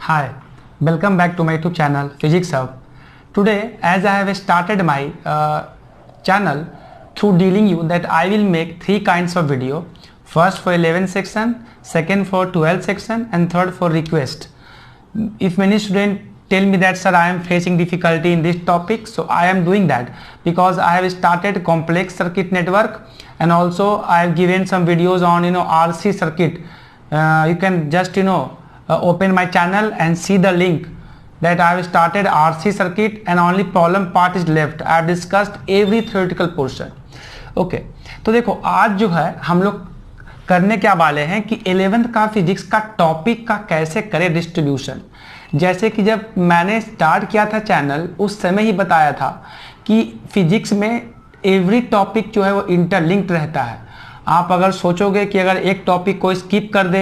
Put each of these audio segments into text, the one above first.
Hi, welcome back to my YouTube channel Physics Hub. Today, as I have started my channel through dealing you that I will make three kinds of video. First for 11th section, second for 12th section, and third for request. If many students tell me that sir I am facing difficulty in this topic, so I am doing that because I have started complex circuit network and also I have given some videos on RC circuit. You can just open my channel and see the link that I have started RC circuit and only problem part is left. I have discussed every theoretical portion. Okay तो देखो आज जो है हम लोग करने क्या वाले हैं कि 11th का फिजिक्स का टॉपिक का कैसे करें डिस्ट्रीब्यूशन। जैसे कि जब मैंने स्टार्ट किया था चैनल उस समय ही बताया था कि फिजिक्स में एवरी टॉपिक जो है वो इंटरलिंक्ड रहता है। आप अगर सोचोगे कि अगर एक टॉपिक को स्किप कर दे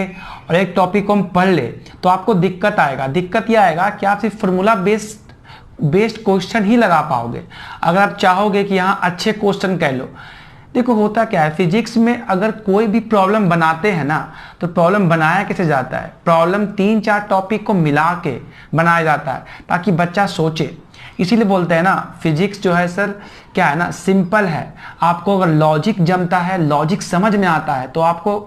और एक टॉपिक को हम पढ़ ले तो आपको दिक्कत आएगा। दिक्कत यह आएगा कि आप सिर्फ फार्मूला बेस्ड क्वेश्चन ही लगा पाओगे। अगर आप चाहोगे कि यहाँ अच्छे क्वेश्चन कह लो, देखो होता क्या है फिजिक्स में अगर कोई भी प्रॉब्लम बनाते हैं ना तो प्रॉब्लम बनाया कैसे जाता है, प्रॉब्लम 3-4 टॉपिक को मिला के बनाया जाता है ताकि बच्चा सोचे। इसीलिए बोलते हैं ना फिजिक्स जो है सर क्या है ना सिंपल है। आपको अगर लॉजिक जमता है, लॉजिक समझ में आता है तो आपको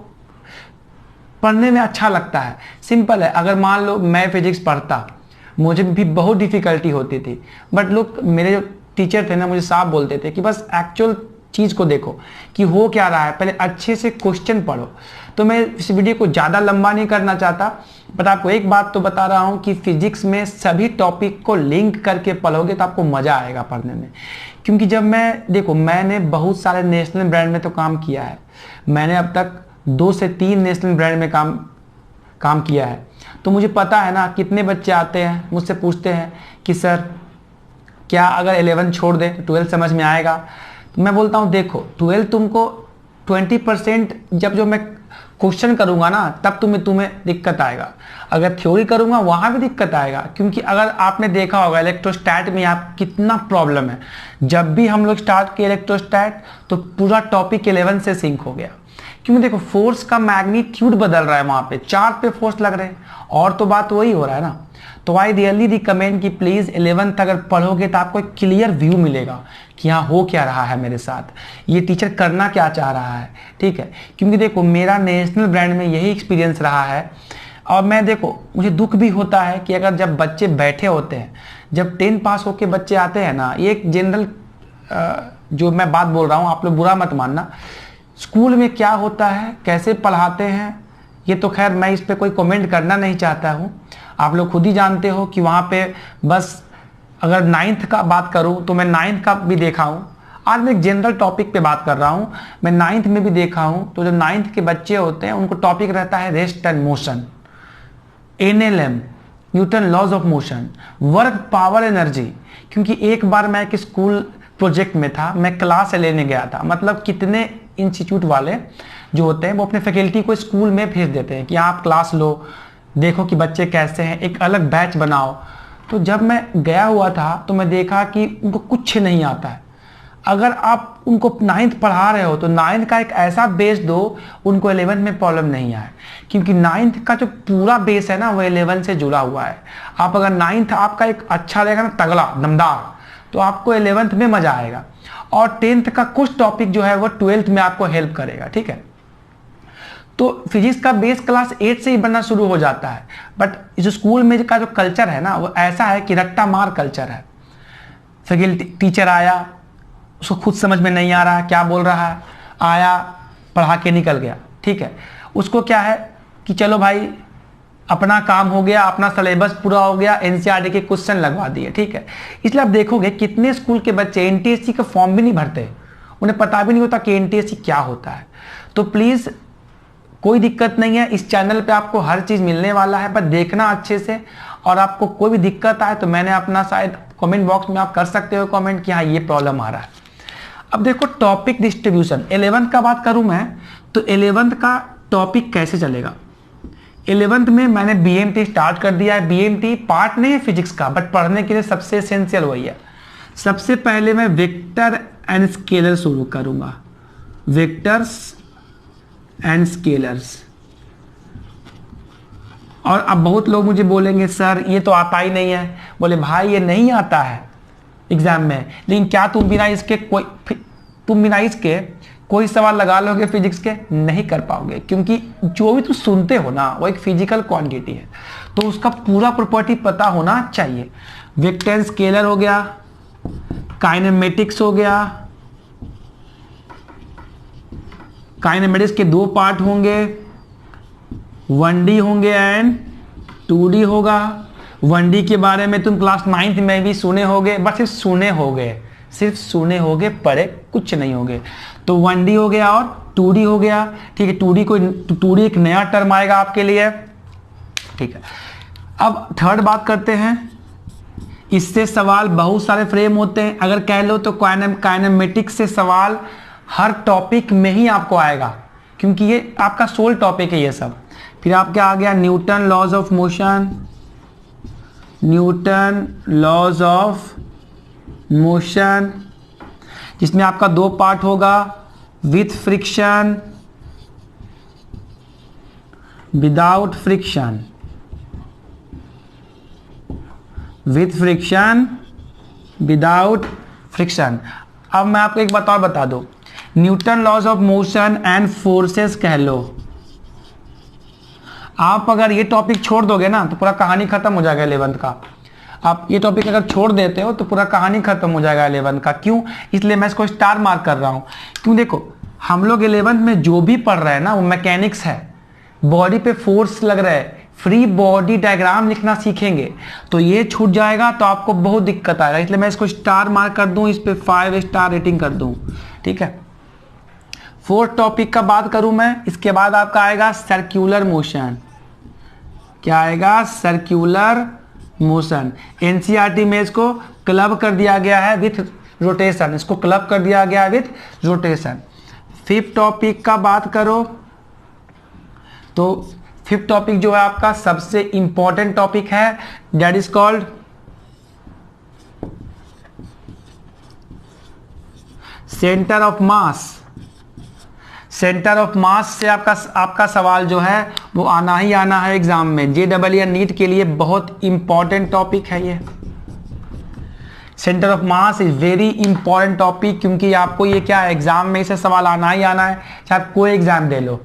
पढ़ने में अच्छा लगता है। सिंपल है। अगर मान लो मैं फिजिक्स पढ़ता, मुझे भी बहुत डिफिकल्टी होती थी, बट लोग मेरे जो टीचर थे ना मुझे साफ बोलते थे कि बस एक्चुअल चीज़ को देखो कि हो क्या रहा है, पहले अच्छे से क्वेश्चन पढ़ो। तो मैं इस वीडियो को ज़्यादा लंबा नहीं करना चाहता, बट आपको एक बात तो बता रहा हूँ कि फिजिक्स में सभी टॉपिक को लिंक करके पढ़ोगे तो आपको मज़ा आएगा पढ़ने में। क्योंकि जब मैंने बहुत सारे नेशनल ब्रांड में तो काम किया है। मैंने अब तक 2 से 3 नेशनल ब्रांड में काम किया है। तो मुझे पता है ना कितने बच्चे आते हैं मुझसे पूछते हैं कि सर क्या अगर 11 छोड़ दें तो 12 समझ में आएगा। तो मैं बोलता हूँ देखो 12 तुमको 20% जब मैं क्वेश्चन करूँगा ना तब तुम्हें दिक्कत आएगा। अगर थ्योरी करूँगा वहाँ भी दिक्कत आएगा। क्योंकि अगर आपने देखा होगा इलेक्ट्रोस्टैट में आप कितना प्रॉब्लम है। जब भी हम लोग स्टार्ट किए इलेक्ट्रोस्टैट तो पूरा टॉपिक 11 से सिंक हो गया। क्योंकि देखो फोर्स का मैग्नीट्यूड बदल रहा है, वहाँ पे चार्ज पे फोर्स लग रहे हैं और तो बात वही हो रहा है ना। तो आई रियली रिकमेंड कि प्लीज़ 11th अगर पढ़ोगे तो आपको एक क्लियर व्यू मिलेगा कि हाँ हो क्या रहा है मेरे साथ, ये टीचर करना क्या चाह रहा है। ठीक है, क्योंकि देखो मेरा नेशनल ब्रांड में यही एक्सपीरियंस रहा है। और मैं देखो मुझे दुख भी होता है कि अगर जब बच्चे बैठे होते हैं, जब 10 पास होके बच्चे आते हैं ना, ये एक जनरल जो मैं बात बोल रहा हूँ आप लोग बुरा मत मानना। स्कूल में क्या होता है, कैसे पढ़ाते हैं, ये तो खैर मैं इस पे कोई कमेंट करना नहीं चाहता हूँ। आप लोग खुद ही जानते हो कि वहाँ पे बस अगर 9th का बात करूँ तो मैं 9th का भी देखा हूँ। आज मैं एक जनरल टॉपिक पे बात कर रहा हूँ। मैं 9th में भी देखा हूँ तो जो 9th के बच्चे होते हैं उनको टॉपिक रहता है rest and motion, NLM, Newton laws of motion, work power energy. क्योंकि एक बार मैं एक स्कूल प्रोजेक्ट में था, मैं क्लास लेने गया था। मतलब कितने इंस्टीट्यूट वाले जो होते हैं वो अपने फैकल्टी को स्कूल में भेज देते हैं कि आप क्लास लो, देखो कि बच्चे कैसे हैं, एक अलग बैच बनाओ। तो जब मैं गया हुआ था तो मैं देखा कि उनको कुछ नहीं आता है। अगर आप उनको 9th पढ़ा रहे हो तो 9th का एक ऐसा बेस दो उनको 11th में प्रॉब्लम नहीं आए। क्योंकि 9th का जो पूरा बेस है ना वो 11th से जुड़ा हुआ है। आप अगर 9th आपका एक अच्छा रहेगा ना तगड़ा दमदार तो आपको 11th में मजा आएगा। और 10th का कुछ टॉपिक जो है वो 12th में आपको हेल्प करेगा। ठीक है, तो फिजिक्स का बेस क्लास 8 से ही बनना शुरू हो जाता है। बट इस स्कूल में का जो कल्चर है ना वो ऐसा है कि रट्टा मार कल्चर है। फैकल्टी टीचर आया, उसको खुद समझ में नहीं आ रहा है क्या बोल रहा है, आया पढ़ा के निकल गया। ठीक है, उसको क्या है कि चलो भाई अपना काम हो गया, अपना सिलेबस पूरा हो गया, NCERT के क्वेश्चन लगवा दिए। ठीक है, इसलिए आप देखोगे कितने स्कूल के बच्चे NTSC का फॉर्म भी नहीं भरते, उन्हें पता भी नहीं होता कि NTSC क्या होता है। तो प्लीज़ कोई दिक्कत नहीं है, इस चैनल पे आपको हर चीज़ मिलने वाला है, पर देखना अच्छे से। और आपको कोई भी दिक्कत आए तो मैंने अपना शायद कमेंट बॉक्स में आप कर सकते हो कमेंट कि हाँ ये प्रॉब्लम आ रहा है। अब देखो टॉपिक डिस्ट्रीब्यूशन 11th का बात करूँ मैं तो 11th का टॉपिक कैसे चलेगा। 11th में मैंने BMT स्टार्ट कर दिया है। BMT पार्ट नहीं है फिजिक्स का, बट पढ़ने के लिए सबसे एसेंशियल वही है। सबसे पहले मैं वेक्टर एंड स्केलर शुरू करूँगा, वेक्टर्स एंड स्केलर्स। और अब बहुत लोग मुझे बोलेंगे सर ये तो आता ही नहीं है। बोले भाई ये नहीं आता है एग्जाम में, लेकिन क्या तुम बिना इसके कोई सवाल लगा लोगे फिजिक्स के? नहीं कर पाओगे, क्योंकि जो भी तुम सुनते हो ना वो एक फिजिकल क्वांटिटी है, तो उसका पूरा प्रॉपर्टी पता होना चाहिए। वेक्टर स्केलर हो गया, काइनेमेटिक्स हो गया, काइनेमेटिक्स के दो पार्ट होंगे, 1D होंगे एंड 2D होगा। 1D के बारे में तुम क्लास 9th में भी सुने होगे, बस सिर्फ सुने होगे, पढ़े कुछ नहीं होगे। तो 1D हो गया और 2D हो गया, ठीक है। 2D एक नया टर्म आएगा आपके लिए, ठीक है। अब थर्ड बात करते हैं, इससे सवाल बहुत सारे फ्रेम होते हैं। अगर कह लो तो काइनेमेटिक्स से सवाल हर टॉपिक में ही आपको आएगा, क्योंकि ये आपका सोल टॉपिक है ये सब। फिर आपके आ गया Newton laws of motion, Newton laws of motion, जिसमें आपका दो पार्ट होगा, with friction, without friction, with friction, without friction. अब मैं आपको एक बात और बता दूं, Newton laws of motion and forces कह लो। आप अगर ये टॉपिक छोड़ दोगे ना तो पूरा कहानी खत्म हो जाएगा 11th का। आप ये टॉपिक अगर छोड़ देते हो तो पूरा कहानी खत्म हो जाएगा 11th का। क्यों? इसलिए मैं इसको स्टार मार्क कर रहा हूं। क्यों? देखो हम लोग 11th में जो भी पढ़ रहे हैं ना वो मैकेनिक्स है, बॉडी पे फोर्स लग रहा है, फ्री बॉडी डायग्राम लिखना सीखेंगे, तो ये छूट जाएगा तो आपको बहुत दिक्कत आएगा। इसलिए मैं इसको स्टार मार्क कर दूं, इस पे 5 स्टार रेटिंग कर दूं, ठीक है। फोर्थ टॉपिक का बात करूं मैं, इसके बाद आपका आएगा सर्कुलर मोशन। क्या आएगा? Circular motion. एनसीईआरटी में इसको क्लब कर दिया गया है विथ रोटेशन, इसको क्लब कर दिया गया है विथ रोटेशन। फिफ्थ टॉपिक का बात करो तो फिफ्थ टॉपिक जो है आपका सबसे इंपॉर्टेंट टॉपिक है, that is called centre of mass. Centre of मास से आपका सवाल जो है वो आना ही आना है एग्जाम में। JEE या नीट के लिए बहुत इंपॉर्टेंट टॉपिक है ये। Centre of mass is very important topic, क्योंकि आपको ये क्या है, एग्जाम में इसे सवाल आना ही आना है, चाहे आप कोई एग्जाम दे लो,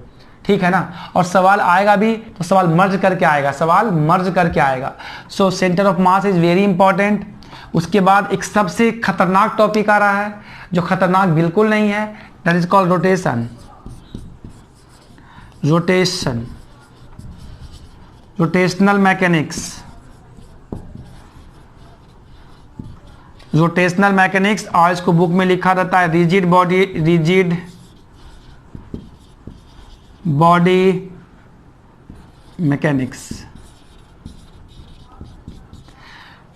ठीक है ना। और सवाल आएगा भी तो सवाल मर्ज करके आएगा, सवाल मर्ज करके आएगा। So centre of mass is very important. उसके बाद एक सबसे खतरनाक टॉपिक आ रहा है जो खतरनाक बिल्कुल नहीं है, that is called rotation. Rotation, rotational mechanics. Rotational mechanics, और इसको बुक में लिखा रहता है रिजिड बॉडी मैकेनिक्स।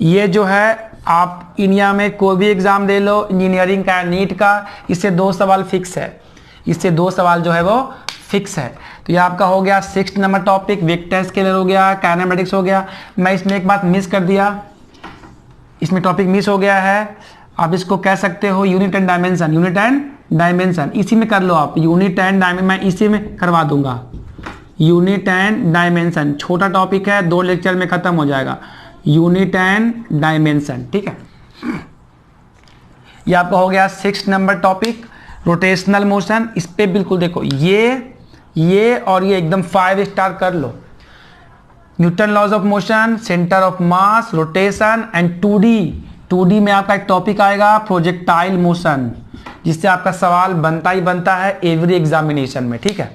ये जो है आप इंडिया में कोई भी एग्जाम दे लो, इंजीनियरिंग का, नीट का, इससे 2 सवाल फिक्स है, इससे 2 सवाल जो है वो फिक्स है। तो ये आपका हो गया 6 नंबर टॉपिक, वेक्टर स्केलर हो गया, काइनेमेटिक्स हो गया। मैं इसमें एक बात मिस कर दिया, इसमें टॉपिक मिस हो गया है, आप इसको कह सकते हो unit and dimension. Unit and dimension इसी में कर लो आप, यूनिट एंड डायमेंशन मैं इसी में करवा दूंगा। यूनिट एंड डायमेंशन छोटा टॉपिक है, 2 लेक्चर में खत्म हो जाएगा। यूनिट एंड डायमेंशन, ठीक है। ये आपका हो गया 6 नंबर टॉपिक, रोटेशनल मोशन। इस पे बिल्कुल देखो ये और ये एकदम 5 स्टार कर लो। Newton laws of motion, centre of mass, rotation and 2D में आपका एक टॉपिक आएगा प्रोजेक्टाइल मोशन, जिससे आपका सवाल बनता ही बनता है एवरी एग्जामिनेशन में, ठीक है।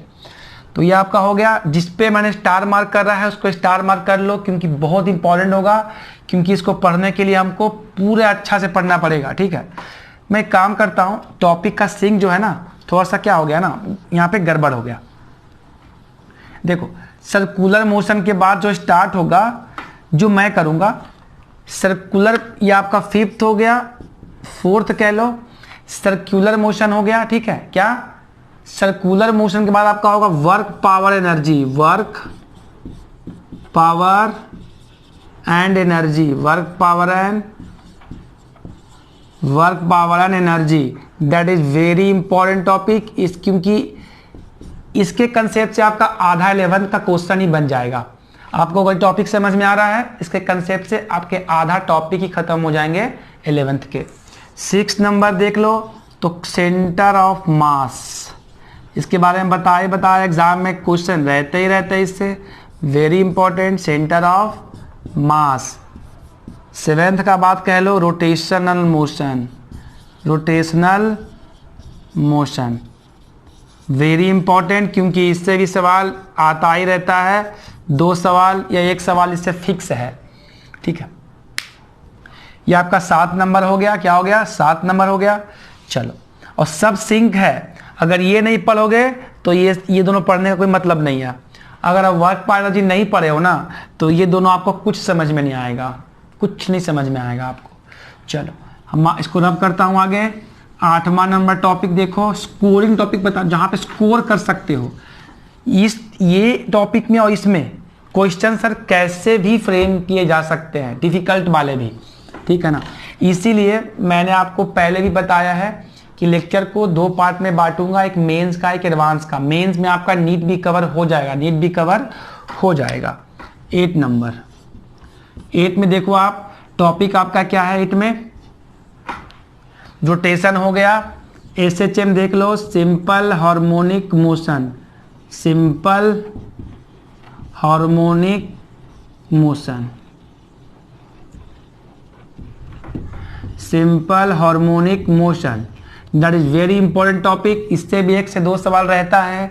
तो ये आपका हो गया, जिस पे मैंने स्टार मार्क कर रहा है उसको स्टार मार्क कर लो, क्योंकि बहुत इंपॉर्टेंट होगा, क्योंकि इसको पढ़ने के लिए हमको पूरे अच्छा से पढ़ना पड़ेगा, ठीक है। मैं एक काम करता हूँ, टॉपिक का सिंक जो है ना थोड़ा सा क्या हो गया ना, यहाँ पे गड़बड़ हो गया। देखो सर्कुलर मोशन के बाद जो स्टार्ट होगा, जो मैं करूँगा सर्कुलर, ये आपका 5th हो गया, 4th कह लो, सर्कुलर मोशन हो गया, ठीक है। क्या सर्कुलर मोशन के बाद आपका होगा work power energy, work power and energy, work power and energy, that is very important topic. क्योंकि इसके कंसेप्ट से आपका आधा 11th का क्वेश्चन ही बन जाएगा, आपको कोई टॉपिक समझ में आ रहा है, इसके कंसेप्ट से आपके आधा टॉपिक ही खत्म हो जाएंगे 11th के। 6 नंबर देख लो, तो सेंटर ऑफ मास, इसके बारे में बताया एग्जाम में क्वेश्चन रहते ही रहते हैं इससे, very important, centre of mass. 7th का बात कह लो, rotational motion, rotational motion very important, क्योंकि इससे भी सवाल आता ही रहता है, 2 सवाल या 1 सवाल इससे फिक्स है, ठीक है। ये आपका 7 नंबर हो गया, क्या हो गया, 7 नंबर हो गया। चलो, और सब सिंक है, अगर ये नहीं पढ़ोगे तो ये दोनों पढ़ने का कोई मतलब नहीं है। अगर आप वर्क बायोलॉजी नहीं पढ़े हो ना, तो ये दोनों आपको कुछ समझ में नहीं आएगा, कुछ नहीं समझ में आएगा आपको। चलो, हम इसको रब करता हूँ आगे। 8वां नंबर टॉपिक देखो, स्कोरिंग टॉपिक बता, जहाँ पे स्कोर कर सकते हो। ये टॉपिक में और इसमें क्वेश्चन सर कैसे भी फ्रेम किए जा सकते हैं, डिफिकल्ट वाले भी, ठीक है ना। इसीलिए मैंने आपको पहले भी बताया है कि लेक्चर को 2 पार्ट में बांटूंगा, एक मेंस का, एक एडवांस का। मेंस में आपका नीट भी कवर हो जाएगा, नीट भी कवर हो जाएगा। 8 नंबर, 8 में देखो आप, टॉपिक आपका क्या है 8 में, रोटेशन हो गया। SHM देख लो, simple harmonic motion, simple harmonic motion, simple harmonic motion, that is very important topic. इससे भी 1 से 2 सवाल रहता है।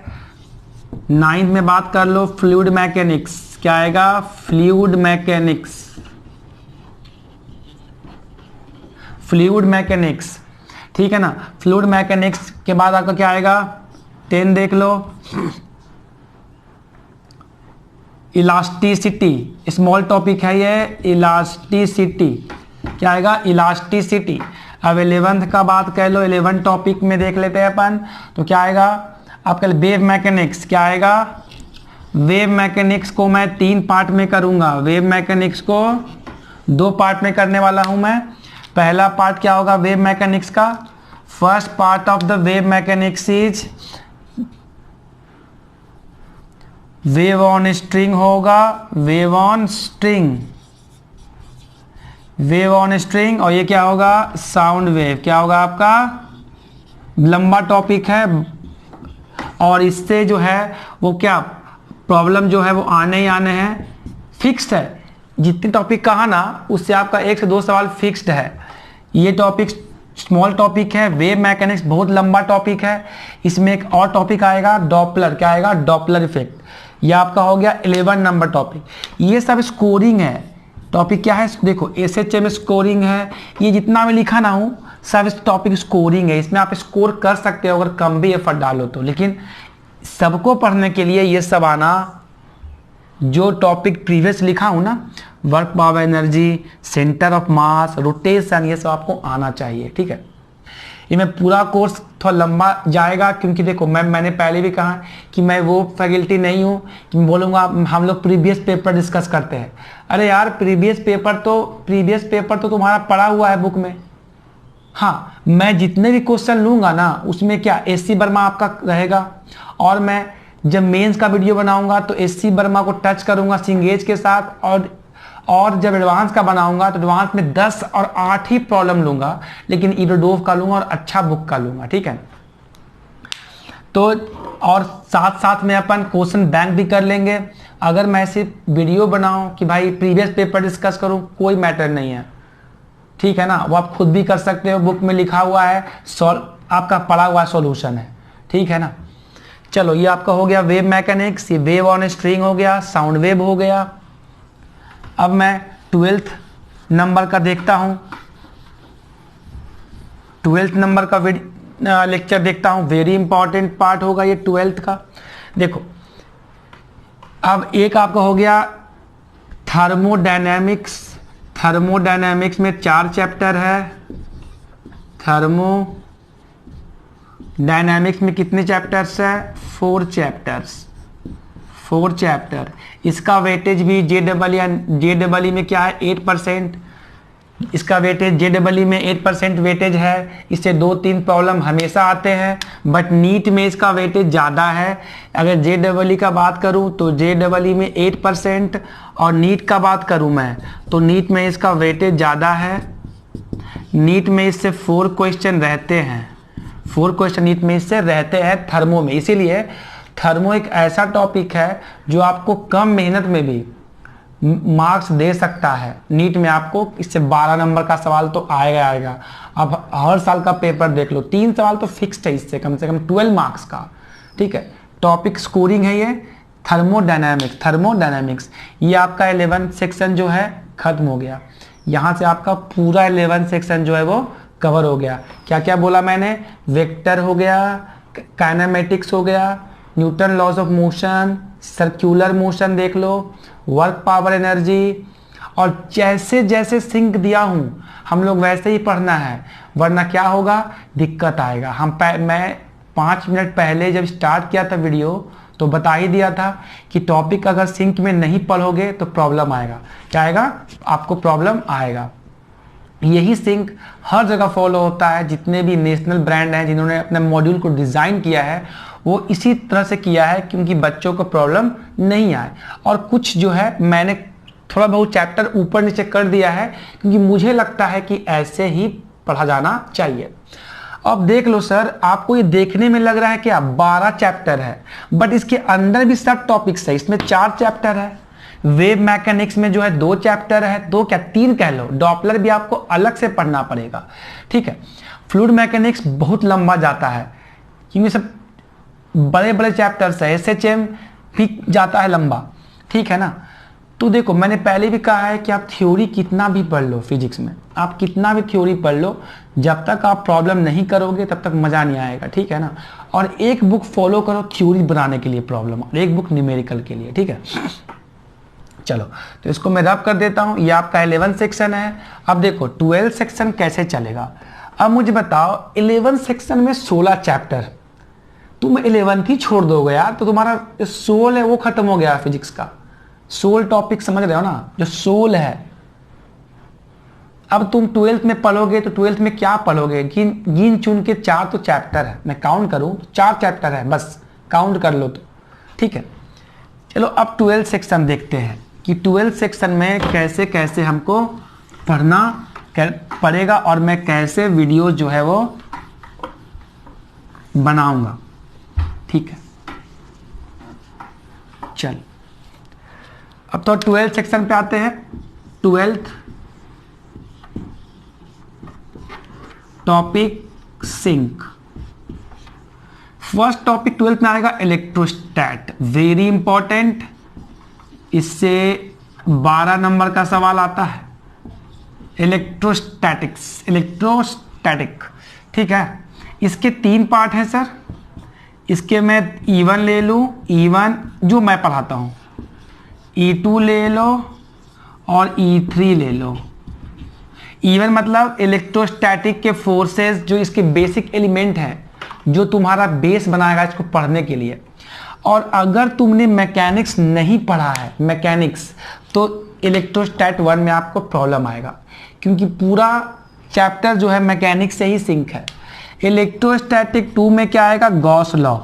9th में बात कर लो, फ्लूइड मैकेनिक्स, क्या आएगा, फ्लूइड मैकेनिक्स, फ्लूइड मैकेनिक्स, ठीक है ना। फ्लूइड मैकेनिक्स के बाद आपका क्या आएगा, 10 देख लो, इलास्टिसिटी, स्मॉल टॉपिक है ये, इलास्टिसिटी, क्या आएगा, इलास्टिसिटी। अब 11th का बात कह लो, 11 टॉपिक में देख लेते हैं अपन, तो क्या आएगा आपका, वेव मैकेनिक्स, क्या आएगा, वेव मैकेनिक्स को मैं 3 पार्ट में करूंगा, वेव मैकेनिक्स को 2 पार्ट में करने वाला हूं मैं। पहला पार्ट क्या होगा वेव मैकेनिक्स का, first part of the wave mechanics is wave on string होगा, wave on string, wave on string, और ये क्या होगा, साउंड वेव, क्या होगा आपका, लंबा टॉपिक है, और इससे जो है वो क्या प्रॉब्लम जो है वो आने ही आने हैं, फिक्स्ड है। जितने टॉपिक कहा ना, उससे आपका 1 से 2 सवाल फिक्स्ड है। ये टॉपिक स्मॉल टॉपिक है, वेव मैकेनिक्स बहुत लंबा टॉपिक है। इसमें एक और टॉपिक आएगा, डॉपलर, क्या आएगा, डॉपलर इफेक्ट। ये आपका हो गया 11 नंबर टॉपिक। ये सब स्कोरिंग है, टॉपिक क्या है देखो, SHM स्कोरिंग है, ये जितना भी लिखा ना हूँ सब इस टॉपिक स्कोरिंग है, इसमें आप स्कोर कर सकते हो अगर कम भी एफर्ट डालो तो। लेकिन सबको पढ़ने के लिए ये सब आना, जो टॉपिक प्रीवियस लिखा हूँ ना, work power energy, centre of mass, rotation, ये सब आपको आना चाहिए, ठीक है। ये मैं पूरा कोर्स थोड़ा लंबा जाएगा, क्योंकि देखो मैंने पहले भी कहा कि मैं वो फैकल्टी नहीं हूँ कि मैं बोलूँगा हम लोग प्रीवियस पेपर डिस्कस करते हैं। अरे यार, प्रीवियस पेपर तो तुम्हारा पड़ा हुआ है बुक में। हाँ, मैं जितने भी क्वेश्चन लूँगा ना, उसमें क्या SC वर्मा आपका रहेगा, और मैं जब मेंस का वीडियो बनाऊंगा तो SC वर्मा को टच करूंगा सिंगेज के साथ, और जब एडवांस का बनाऊंगा तो एडवांस में 10 और 8 ही प्रॉब्लम लूंगा, लेकिन इरोडोव का लूंगा और अच्छा बुक का लूंगा, ठीक है। तो और साथ साथ में अपन क्वेश्चन बैंक भी कर लेंगे। अगर मैं सिर्फ वीडियो बनाऊं कि भाई प्रीवियस पेपर डिस्कस करूं, कोई मैटर नहीं है, ठीक है ना। वो आप खुद भी कर सकते हो, बुक में लिखा हुआ है, आपका पढ़ा हुआ सॉल्यूशन है, ठीक है ना। चलो, ये आपका हो गया वेव मैकेनिक्स, ये वेव ऑन स्ट्रिंग हो गया, साउंड वेव हो गया। अब मैं 12th नंबर का देखता हूं, 12th नंबर का लेक्चर देखता हूं, वेरी इंपॉर्टेंट पार्ट होगा ये 12th का। देखो, अब एक आपका हो गया थर्मोडायनेमिक्स, थर्मोडायनेमिक्स में 4 चैप्टर है। थर्मोडायनेमिक्स में कितने चैप्टर्स है, 4 चैप्टर्स, 4 चैप्टर। इसका वेटेज भी JEE में क्या है 8%, इसका वेटेज JEE में 8% वेटेज है। इससे 2-3 प्रॉब्लम हमेशा आते हैं, बट नीट में इसका वेटेज ज़्यादा है। अगर JEE का बात करूं तो JEE में 8% और नीट का बात करूं मैं तो नीट में इसका वेटेज ज़्यादा है। नीट में इससे 4 क्वेश्चन रहते हैं, 4 क्वेश्चन नीट में इससे रहते हैं थर्मो में। इसीलिए थर्मो एक ऐसा टॉपिक है जो आपको कम मेहनत में भी मार्क्स दे सकता है। नीट में आपको इससे 12 नंबर का सवाल तो आएगा। अब हर साल का पेपर देख लो, 3 सवाल तो फिक्स्ड है इससे, कम से कम 12 मार्क्स का। ठीक है, टॉपिक स्कोरिंग है ये थर्मोडायनामिक्स। ये आपका 11 सेक्शन जो है खत्म हो गया। यहाँ से आपका पूरा 11 सेक्शन जो है वो कवर हो गया। क्या क्या बोला मैंने? वेक्टर हो गया, काइनेमेटिक्स हो गया, Newton laws of motion, circular motion देख लो, वर्क पावर एनर्जी, और जैसे जैसे सिंक दिया हूँ हम लोग वैसे ही पढ़ना है, वरना क्या होगा, दिक्कत आएगा। मैं 5 मिनट पहले जब स्टार्ट किया था वीडियो तो बता ही दिया था कि टॉपिक अगर सिंक में नहीं पढ़ोगे तो प्रॉब्लम आएगा। क्या आएगा? आपको प्रॉब्लम आएगा। यही सिंक हर जगह फॉलो होता है। जितने भी नेशनल ब्रांड हैं जिन्होंने अपने मॉड्यूल को डिज़ाइन किया है वो इसी तरह से किया है क्योंकि बच्चों को प्रॉब्लम नहीं आए। और कुछ जो है मैंने थोड़ा बहुत चैप्टर ऊपर नीचे कर दिया है क्योंकि मुझे लगता है कि ऐसे ही पढ़ा जाना चाहिए। अब देख लो सर, आपको ये देखने में लग रहा है कि 12 चैप्टर है, बट इसके अंदर भी सब टॉपिक्स है। इसमें 4 चैप्टर है। वेव मैकेनिक्स में जो है 2 चैप्टर है, 2 क्या 3 कह लो। डॉपलर भी आपको अलग से पढ़ना पड़ेगा। ठीक है, फ्लूइड मैकेनिक्स बहुत लंबा जाता है क्योंकि सब बड़े बड़े चैप्टर्स है। SHM भी जाता है लंबा। ठीक है ना। तो देखो, मैंने पहले भी कहा है कि आप थ्योरी कितना भी पढ़ लो, फिजिक्स में आप कितना भी थ्योरी पढ़ लो, जब तक आप प्रॉब्लम नहीं करोगे तब तक मज़ा नहीं आएगा। ठीक है ना। और एक बुक फॉलो करो थ्योरी बनाने के लिए प्रॉब्लम, और एक बुक न्यूमेरिकल के लिए। ठीक है, चलो तो इसको मैं रब कर देता हूँ। ये आपका 11 सेक्शन है। अब देखो 12 सेक्शन कैसे चलेगा। अब मुझे बताओ, 11 सेक्शन में 16 चैप्टर, तुम 11th ही छोड़ दोगे यार तो तुम्हारा सोल है वो खत्म हो गया। फिजिक्स का सोल टॉपिक समझ रहे हो ना, जो सोल है। अब तुम 12th में पढ़ोगे तो 12th में क्या पढ़ोगे? गिन चुन के 4 तो चैप्टर है। मैं काउंट करूं तो 4 चैप्टर है, बस काउंट कर लो तो। ठीक है, चलो अब 12 सेक्शन देखते हैं कि 12 सेक्शन में कैसे कैसे हमको पढ़ना पड़ेगा और मैं कैसे वीडियो जो है वो बनाऊंगा। ठीक है, चल अब तो 12 सेक्शन पे आते हैं। 12th topic sink. First topic 12th में आएगा इलेक्ट्रोस्टैट, वेरी इंपॉर्टेंट। इससे 12 नंबर का सवाल आता है। इलेक्ट्रोस्टैटिक। ठीक है, इसके 3 पार्ट हैं सर। इसके मैं E1 ले लूँ, E1 जो मैं पढ़ाता हूँ, E2 ले लो और E3 ले लो। E1 मतलब इलेक्ट्रोस्टैटिक के फोर्सेस, जो इसके बेसिक एलिमेंट हैं, जो तुम्हारा बेस बनाएगा इसको पढ़ने के लिए। और अगर तुमने मैकेनिक्स नहीं पढ़ा है, मैकेनिक्स, तो इलेक्ट्रोस्टैट 1 में आपको प्रॉब्लम आएगा क्योंकि पूरा चैप्टर जो है मैकेनिक्स से ही सिंक है। इलेक्ट्रोस्टैटिक 2 में क्या आएगा? गॉस लॉ,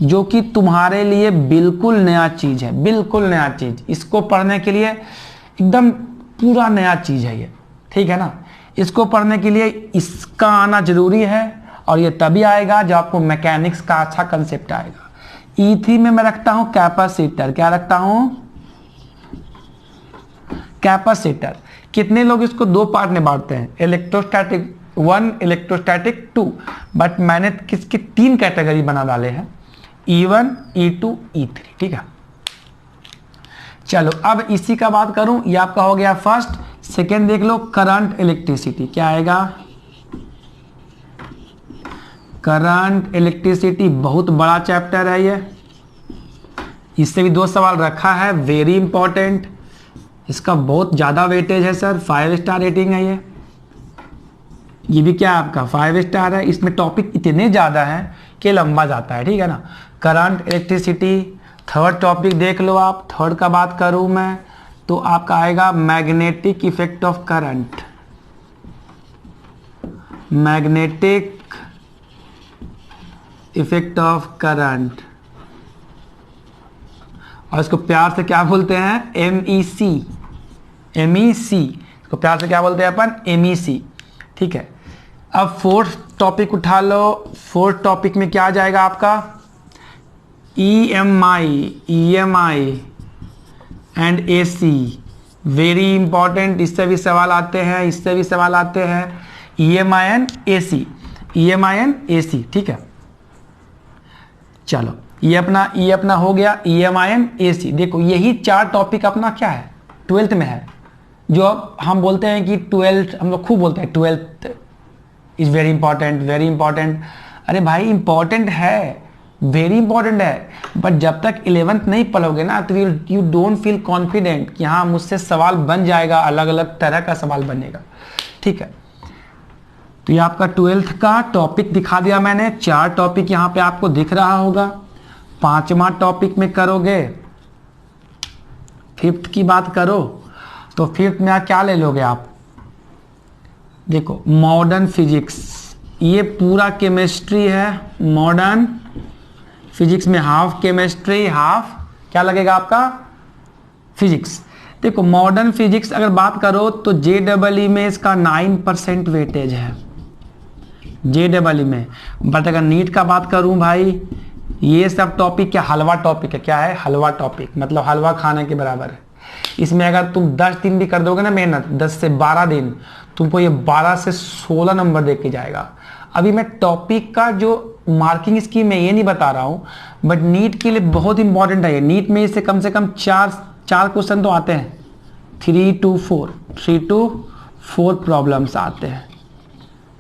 जो कि तुम्हारे लिए बिल्कुल नया चीज़ है, बिल्कुल नया चीज़। इसको पढ़ने के लिए एकदम पूरा नया चीज़ है ये। ठीक है ना। इसको पढ़ने के लिए इसका आना जरूरी है और ये तभी आएगा जब आपको मैकेनिक्स का अच्छा कंसेप्ट आएगा। E3 में मैं रखता हूँ कैपेसिटर। क्या रखता हूँ? कैपेसिटर। कितने लोग इसको 2 पार्ट में बांटते हैं, इलेक्ट्रोस्टैटिक 1, इलेक्ट्रोस्टैटिक 2, बट मैंने किसके 3 कैटेगरी बना डाले हैं, E1, E2, E3। ठीक है, चलो अब इसी का बात करूं। ये आपका हो गया फर्स्ट। सेकेंड देख लो, करंट इलेक्ट्रिसिटी। क्या आएगा? करंट इलेक्ट्रिसिटी बहुत बड़ा चैप्टर है ये। इससे भी 2 सवाल रखा है, वेरी इंपॉर्टेंट। इसका बहुत ज़्यादा वेटेज है सर, 5 स्टार रेटिंग है ये भी क्या आपका 5 स्टार है। इसमें टॉपिक इतने ज़्यादा हैं कि लंबा जाता है। ठीक है ना। Current electricity. थर्ड टॉपिक देख लो आप। थर्ड का बात करूँ मैं तो आपका आएगा magnetic effect of current. Magnetic effect of current, और इसको प्यार से क्या बोलते हैं, MEC, MEC, इसको प्यार से क्या बोलते हैं अपन, MEC। ठीक है, अब फोर्थ टॉपिक उठा लो। फोर्थ टॉपिक में क्या आ जाएगा आपका, EMI and AC, very important, इससे भी सवाल आते हैं, इससे भी सवाल आते हैं। EMI and AC, EMI and AC। ठीक है, चलो ये अपना हो गया EMI एंड AC। देखो यही 4 टॉपिक अपना क्या है, 12th में है। जो हम बोलते हैं कि 12th, हम लोग खूब बोलते हैं 12th is very important, very important. अरे भाई इंपॉर्टेंट है, वेरी इंपॉर्टेंट है, बट जब तक 11th नहीं पढ़ोगे ना तो यू डोंट फील कॉन्फिडेंट कि हाँ मुझसे सवाल बन जाएगा, अलग अलग तरह का सवाल बनेगा। ठीक है, तो ये आपका 12th का टॉपिक दिखा दिया मैंने। 4 टॉपिक यहाँ पे आपको दिख रहा होगा। 5वां टॉपिक में करोगे, 5th की बात करो तो 5th में क्या ले लोगे आप, देखो मॉडर्न फिजिक्स, ये पूरा केमिस्ट्री है। मॉडर्न फिजिक्स में हाफ केमिस्ट्री, हाफ क्या लगेगा आपका, फिजिक्स। देखो मॉडर्न फिजिक्स अगर बात करो तो JEE में इसका 9% वेटेज है, JEE में। बट अगर नीट का बात करूं भाई, ये सब टॉपिक क्या हलवा टॉपिक है, क्या है, हलवा टॉपिक, मतलब हलवा खाने के बराबर है। इसमें अगर तुम 10 दिन भी कर दोगे ना मेहनत, 10 से 12 दिन, तुमको ये 12 से 16 नंबर दे के जाएगा। अभी मैं टॉपिक का जो मार्किंग स्कीम है ये नहीं बता रहा हूँ, बट नीट के लिए बहुत इंपॉर्टेंट है ये। नीट में इससे कम से कम चार क्वेश्चन तो आते हैं, 3 to 4 प्रॉब्लम्स आते हैं।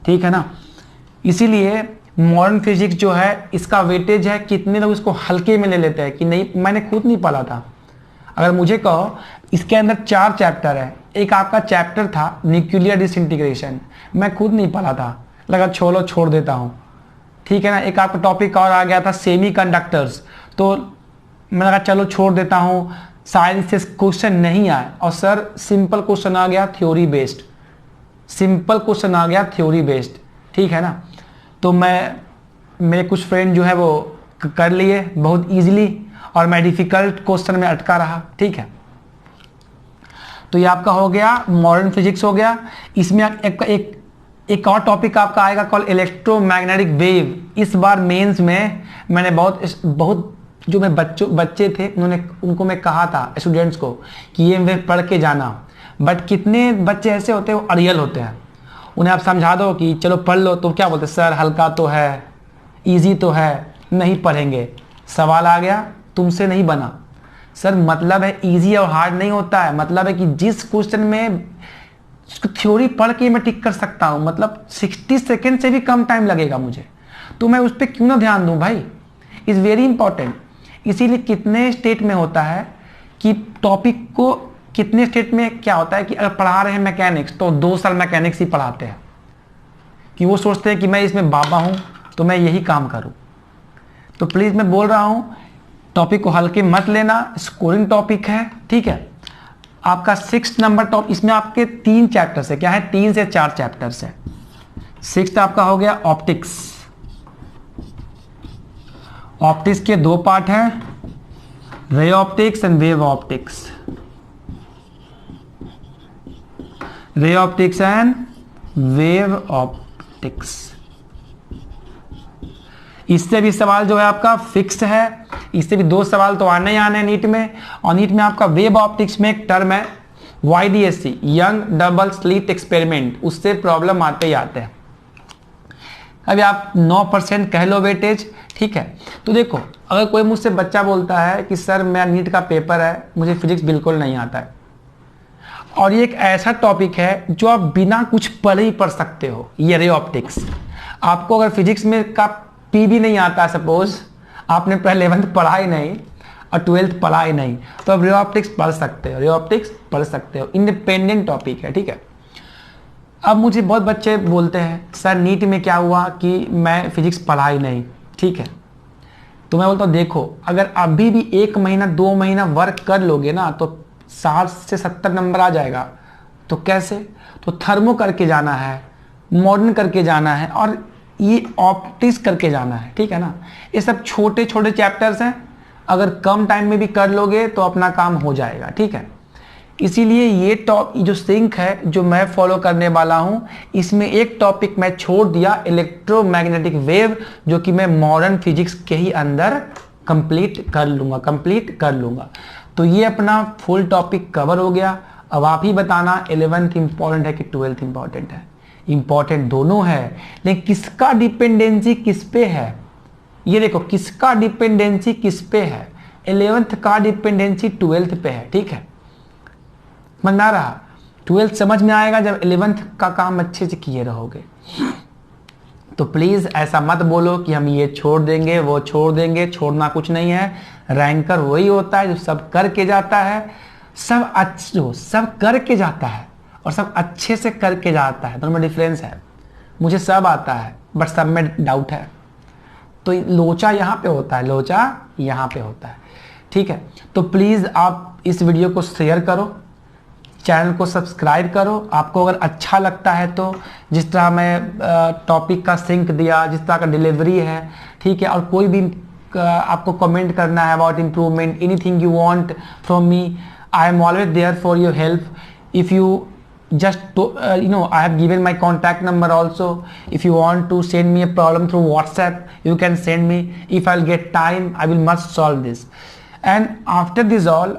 ठीक है ना, इसीलिए मॉडर्न फिजिक्स जो है इसका वेटेज है, कितने लोग इसको हल्के में ले लेते हैं कि नहीं, मैंने खुद नहीं पढ़ा था। अगर मुझे कहो इसके अंदर 4 चैप्टर है, एक आपका चैप्टर था न्यूक्लियर डिसइंटीग्रेशन, मैं खुद नहीं पढ़ा था, लगा छोड़ देता हूँ। ठीक है ना, एक आपका टॉपिक और आ गया था सेमीकंडक्टर्स, तो मैं लगा चलो छोड़ देता हूँ, शायद इससे क्वेश्चन नहीं आए। और सर सिंपल क्वेश्चन आ गया थ्योरी बेस्ड, सिंपल क्वेश्चन आ गया थ्योरी बेस्ड। ठीक है ना, तो मेरे कुछ फ्रेंड जो है वो कर लिए बहुत इजीली, और मैं डिफिकल्ट क्वेश्चन में अटका रहा। ठीक है, तो ये आपका हो गया मॉडर्न फिजिक्स हो गया। इसमें एक और टॉपिक आपका आएगा कॉल इलेक्ट्रोमैग्नेटिक वेव। इस बार मेंस में मैंने बहुत जो मैं बच्चे थे उनको मैं कहा था स्टूडेंट्स को कि ये वेव पढ़ के जाना, बट कितने बच्चे ऐसे होते हैं वो अड़ियल होते हैं। उन्हें आप समझा दो कि चलो पढ़ लो तो क्या बोलते, सर हल्का तो है, इजी तो है, नहीं पढ़ेंगे। सवाल आ गया तुमसे नहीं बना। सर मतलब है इजी और हार्ड नहीं होता है, मतलब है कि जिस क्वेश्चन में थ्योरी पढ़ के मैं टिक कर सकता हूं, मतलब 60 सेकेंड से भी कम टाइम लगेगा मुझे, तो मैं उस पर क्यों ना ध्यान दूं भाई, इज वेरी इंपॉर्टेंट। इसीलिए कितने स्टेट में होता है कि टॉपिक को, कितने स्टेट में क्या होता है कि अगर पढ़ा रहे हैं मैकेनिक्स तो 2 साल मैकेनिक्स ही पढ़ाते हैं, कि वो सोचते हैं कि मैं इसमें बाबा हूं तो मैं यही काम करूं। तो प्लीज मैं बोल रहा हूं टॉपिक को हल्के मत लेना, स्कोरिंग टॉपिक है। ठीक है, आपका 6 नंबर टॉपिक, इसमें आपके 3 चैप्टर्स है, क्या है, 3 से 4 चैप्टर्स है। 6th आपका हो गया ऑप्टिक्स। ऑप्टिक्स के 2 पार्ट हैं, ray optics and wave optics. Ray optics and wave optics. इससे भी सवाल जो है आपका फिक्स है, इससे भी 2 सवाल तो आने ही आने हैं नीट में। और नीट में आपका वेब ऑप्टिक्स में एक टर्म है YDSC, young double slit experiment, उससे प्रॉब्लम आते ही आते हैं। अभी आप 9% कह लो वेटेज। ठीक है, तो देखो अगर कोई मुझसे बच्चा बोलता है कि सर मेरा नीट का पेपर है, मुझे फिजिक्स बिल्कुल नहीं आता है, और ये एक ऐसा टॉपिक है जो आप बिना कुछ पढ़े ही पढ़ सकते हो, ये रे ऑप्टिक्स। आपको अगर फिजिक्स में का पी भी नहीं आता, सपोज आपने पहले 11th पढ़ा ही नहीं और 12th पढ़ा ही नहीं, तो अब रे ऑप्टिक्स पढ़ सकते हो, रे ऑप्टिक्स पढ़ सकते हो, इंडिपेंडेंट टॉपिक है। ठीक है, अब मुझे बहुत बच्चे बोलते हैं सर नीट में क्या हुआ कि मैं फिजिक्स पढ़ा ही नहीं। ठीक है, तो मैं बोलता हूँ देखो अगर अभी भी 1 महीना 2 महीना वर्क कर लोगे ना तो 60 से 70 नंबर आ जाएगा। तो कैसे, तो थर्मो करके जाना है, मॉडर्न करके जाना है और ये ऑप्टिक्स करके जाना है, ठीक है ना। ये सब छोटे छोटे चैप्टर्स हैं, अगर कम टाइम में भी कर लोगे तो अपना काम हो जाएगा, ठीक है। इसीलिए ये जो सिंक है जो मैं फॉलो करने वाला हूँ, इसमें एक टॉपिक मैं छोड़ दिया, इलेक्ट्रोमैग्नेटिक वेव, जो कि मैं मॉडर्न फिजिक्स के ही अंदर कंप्लीट कर लूँगा। तो ये अपना फुल टॉपिक कवर हो गया। अब आप ही बताना 11th इंपॉर्टेंट है कि 12th इंपॉर्टेंट है। इंपॉर्टेंट दोनों है, लेकिन किसका डिपेंडेंसी किस पे है, ये देखो किसका डिपेंडेंसी किस पे है। 11th का डिपेंडेंसी 12th पे है, ठीक है। समझ में आ रहा। 12th समझ में आएगा जब 11th का काम अच्छे से किए रहोगे। तो प्लीज ऐसा मत बोलो कि हम ये छोड़ देंगे वो छोड़ देंगे, छोड़ना कुछ नहीं है। रैंकर वही होता है जो सब करके जाता है, सब करके जाता है और सब अच्छे से करके जाता है, दोनों में डिफरेंस है। मुझे सब आता है बट सब में डाउट है, तो लोचा यहाँ पे होता है, लोचा यहाँ पे होता है, ठीक है। तो प्लीज़ आप इस वीडियो को शेयर करो, चैनल को सब्सक्राइब करो। आपको अगर अच्छा लगता है तो जिस तरह मैं टॉपिक का सिंक दिया, जिस तरह का डिलीवरी है, ठीक है, और कोई भी आपको कमेंट करना है about improvement, anything you want from me, I am always there for your help. If you just to, I have given my contact number also. If you want to send me a problem through WhatsApp, you can send me. If I'll get time, I will must solve this. And after this all